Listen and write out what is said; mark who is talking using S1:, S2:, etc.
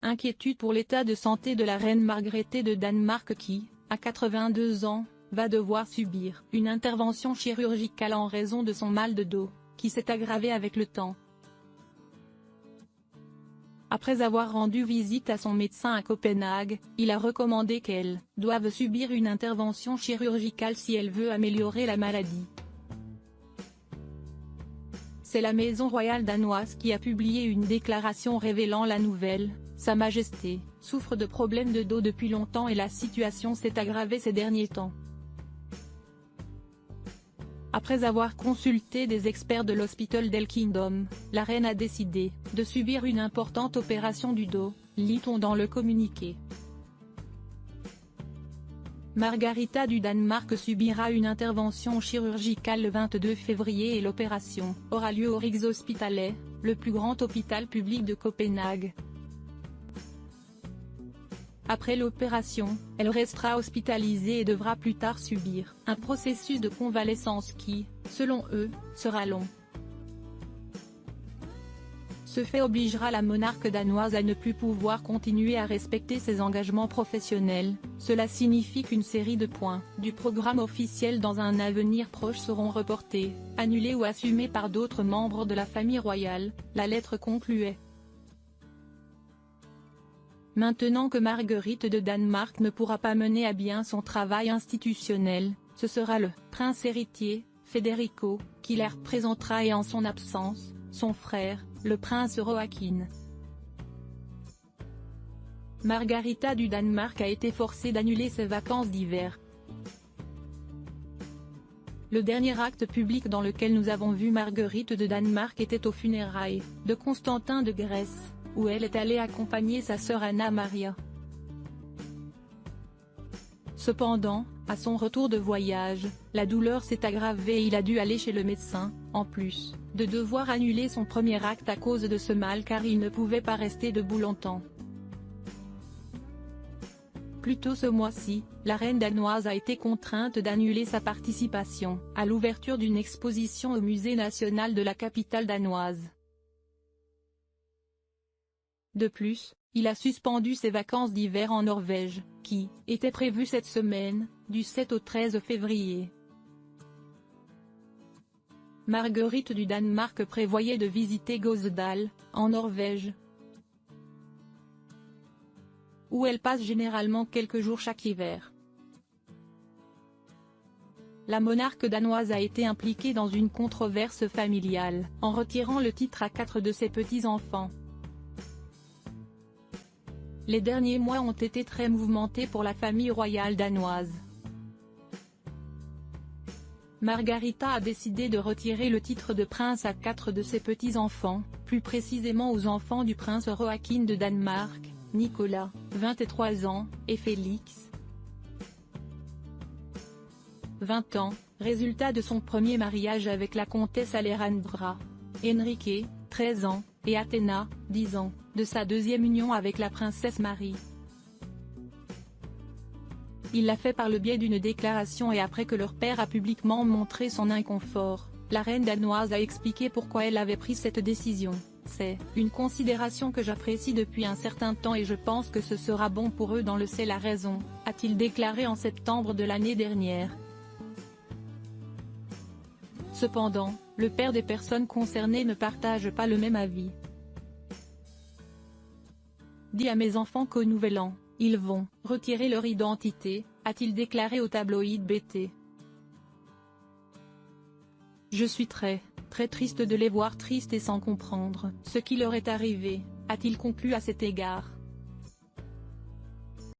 S1: Inquiétude pour l'état de santé de la reine Margrethe de Danemark qui, à 82 ans, va devoir subir une intervention chirurgicale en raison de son mal de dos, qui s'est aggravé avec le temps. Après avoir rendu visite à son médecin à Copenhague, il a recommandé qu'elle doive subir une intervention chirurgicale si elle veut améliorer la maladie. C'est la maison royale danoise qui a publié une déclaration révélant la nouvelle. Sa Majesté souffre de problèmes de dos depuis longtemps et la situation s'est aggravée ces derniers temps. Après avoir consulté des experts de l'Hospital del Kingdom, la reine a décidé de subir une importante opération du dos, lit-on dans le communiqué. Margarita du Danemark subira une intervention chirurgicale le 22 février et l'opération aura lieu au Rigshospitalet, le plus grand hôpital public de Copenhague. Après l'opération, elle restera hospitalisée et devra plus tard subir un processus de convalescence qui, selon eux, sera long. Ce fait obligera la monarque danoise à ne plus pouvoir continuer à respecter ses engagements professionnels. Cela signifie qu'une série de points du programme officiel dans un avenir proche seront reportés, annulés ou assumés par d'autres membres de la famille royale, la lettre concluait. Maintenant que Marguerite de Danemark ne pourra pas mener à bien son travail institutionnel, ce sera le prince héritier, Federico, qui la représentera et en son absence, son frère, le prince Joachim. Margarita du Danemark a été forcée d'annuler ses vacances d'hiver. Le dernier acte public dans lequel nous avons vu Marguerite de Danemark était aux funérailles de Constantin de Grèce, où elle est allée accompagner sa sœur Anna Maria. Cependant, à son retour de voyage, la douleur s'est aggravée et il a dû aller chez le médecin, en plus de devoir annuler son premier acte à cause de ce mal car il ne pouvait pas rester debout longtemps. Plus tôt ce mois-ci, la reine danoise a été contrainte d'annuler sa participation à l'ouverture d'une exposition au Musée national de la capitale danoise. De plus, il a suspendu ses vacances d'hiver en Norvège, qui étaient prévues cette semaine, du 7 au 13 février. Marguerite du Danemark prévoyait de visiter Gåsdal, en Norvège, où elle passe généralement quelques jours chaque hiver. La monarque danoise a été impliquée dans une controverse familiale, en retirant le titre à 4 de ses petits-enfants. Les derniers mois ont été très mouvementés pour la famille royale danoise. Margarita a décidé de retirer le titre de prince à 4 de ses petits-enfants, plus précisément aux enfants du prince Joachim de Danemark, Nicolas, 23 ans, et Félix, 20 ans, résultat de son premier mariage avec la comtesse Alejandra. Enrique, 13 ans, et Athéna, 10 ans, de sa deuxième union avec la princesse Marie. Il l'a fait par le biais d'une déclaration et après que leur père a publiquement montré son inconfort, la reine danoise a expliqué pourquoi elle avait pris cette décision. C'est une considération que j'apprécie depuis un certain temps et je pense que ce sera bon pour eux c'est la raison, a-t-il déclaré en septembre de l'année dernière. Cependant, le père des personnes concernées ne partage pas le même avis. Dis à mes enfants qu'au Nouvel An, ils vont retirer leur identité, a-t-il déclaré au tabloïd BT. Je suis très triste de les voir tristes et sans comprendre ce qui leur est arrivé, a-t-il conclu à cet égard.